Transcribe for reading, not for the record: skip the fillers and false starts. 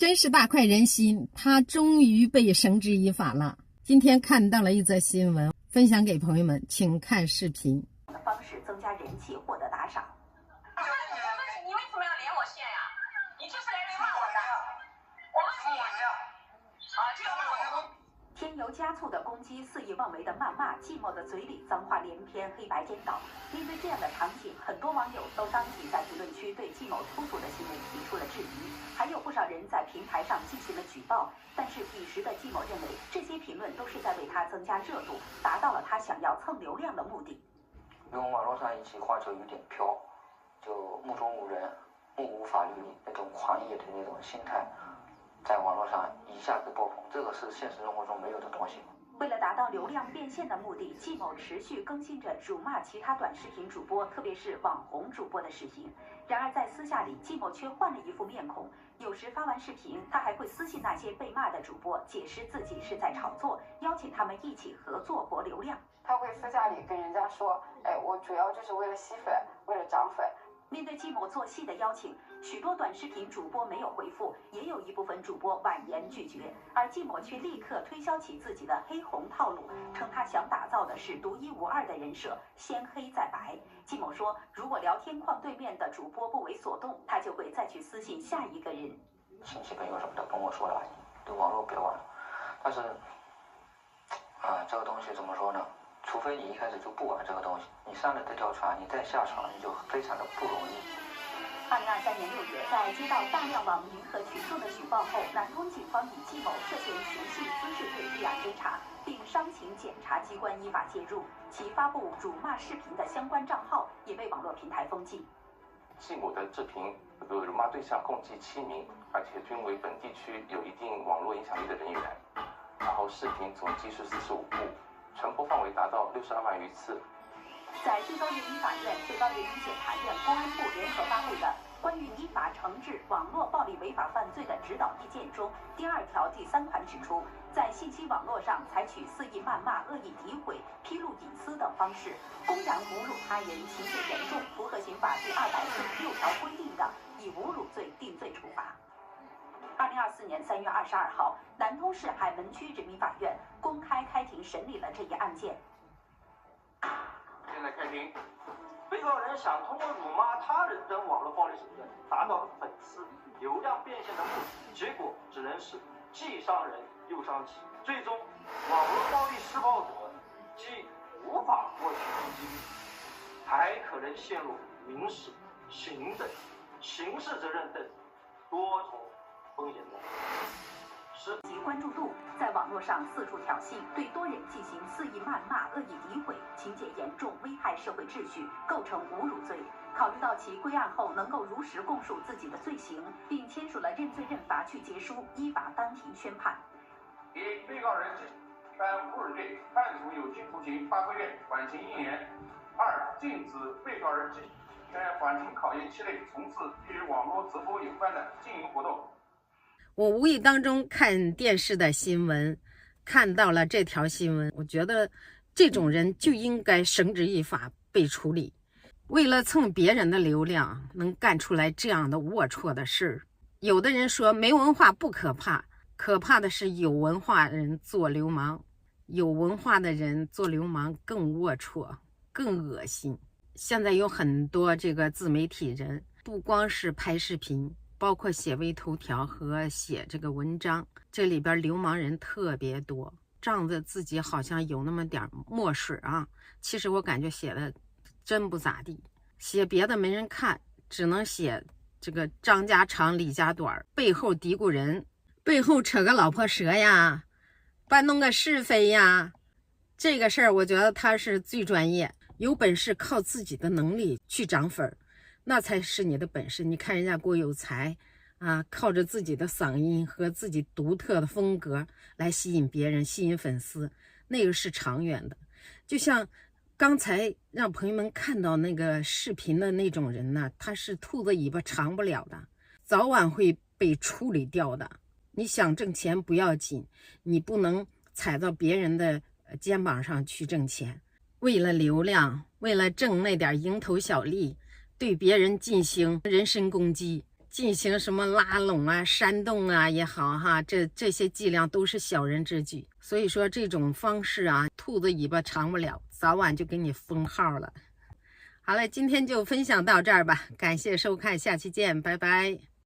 真是大快人心，他终于被绳之以法了。今天看到了一则新闻，分享给朋友们，请看视频。的方式增加人气，获得打赏。你为什么要连我线呀？你就是来骂我的。我骂你这个骂我。添油加醋的攻击，肆意妄为的谩骂，季某的嘴里脏话连篇，黑白颠倒。面对这样的场景，很多网友都当即在评论区对季某粗俗的行为提出了质疑，还有不少人在平台上进行了举报。但是彼时的季某认为，这些评论都是在为他增加热度，达到了他想要蹭流量的目的。用网络上一句话就有点飘，就目中无人、目无法律那种狂野的那种心态，在网络上一下子爆棚，这个是现实生活中没有的东西。为了达到流量变现的目的，季某持续更新着辱骂其他短视频主播，特别是网红主播的视频。然而在私下里，季某却换了一副面孔。有时发完视频，他还会私信那些被骂的主播，解释自己是在炒作，邀请他们一起合作博流量。他会私下里跟人家说，我主要就是为了吸粉，为了涨粉。面对季某做戏的邀请，许多短视频主播没有回复，也有一部分主播婉言拒绝，而季某却立刻推销起自己的黑红套路，称他想打造的是独一无二的人设，先黑再白。季某说，如果聊天框对面的主播不为所动，他就会再去私信下一个人。亲戚朋友什么的跟我说了，对网络标了，但是这个东西怎么说呢？除非你一开始就不玩这个东西，你上了这条船，你再下船你就非常的不容易。2023年6月，在接到大量网民和群众的举报后，南通警方以季某涉嫌寻衅滋事罪立案侦查，并商情检察机关依法介入，其发布辱骂视频的相关账号也被网络平台封禁。季某的视频辱骂对象共计7名，而且均为本地区有一定网络影响力的人员。然后视频总计是45部，传播范围达到62万余次。在最高人民法院、最高人民检察院、公安部联合发布的《关于依法惩治网络暴力违法犯罪的指导意见》中，第2条第3款指出，在信息网络上采取肆意谩骂、恶意诋毁、披露隐私等方式，公然侮辱他人，情节严重，符合刑法第246条规定的，以侮辱罪定罪处罚。2024年3月22号，南通市海门区人民法院公开开庭审理了这一案件。现在开庭，被告人想通过辱骂他人等网络暴力手段，达到粉丝流量变现的目的，结果只能是既伤人又伤己，最终网络暴力施暴者既无法获取公积金，还可能陷入民事、行政、刑事责任等多重风险中。及关注度，在网络上四处挑衅，对多人进行肆意谩骂、恶意诋毁，情节严重，危害社会秩序，构成侮辱罪。考虑到其归案后能够如实供述自己的罪行，并签署了认罪认罚具结书，依法当庭宣判。一、被告人犯侮辱罪，判处有期徒刑8个月，缓刑1年。2、禁止被告人在缓刑考验期内从事与网络直播有关的经营活动。我无意当中看电视的新闻，看到了这条新闻，我觉得这种人就应该绳之以法被处理。为了蹭别人的流量，能干出来这样的龌龊的事儿。有的人说没文化不可怕，可怕的是有文化人做流氓，有文化的人做流氓更龌龊，更恶心。现在有很多这个自媒体人，不光是拍视频，包括写微头条和写这个文章，这里边流氓人特别多，仗着自己好像有那么点墨水啊，其实我感觉写的真不咋地，写别的没人看，只能写这个张家长李家短，背后嘀咕人，背后扯个老婆蛇呀，搬弄个是非呀，这个事儿我觉得他是最专业，有本事靠自己的能力去涨粉，那才是你的本事。你看人家郭有才啊，靠着自己的嗓音和自己独特的风格来吸引别人，吸引粉丝，那个是长远的。就像刚才让朋友们看到那个视频的那种人呢，他是兔子尾巴长不了的，早晚会被处理掉的。你想挣钱不要紧，你不能踩到别人的肩膀上去挣钱，为了流量，为了挣那点蝇头小利，对别人进行人身攻击，进行什么拉拢啊、煽动啊也好哈，这些伎俩都是小人之举。所以说这种方式啊，兔子尾巴长不了，早晚就给你封号了。好了，今天就分享到这儿吧，感谢收看，下期见，拜拜。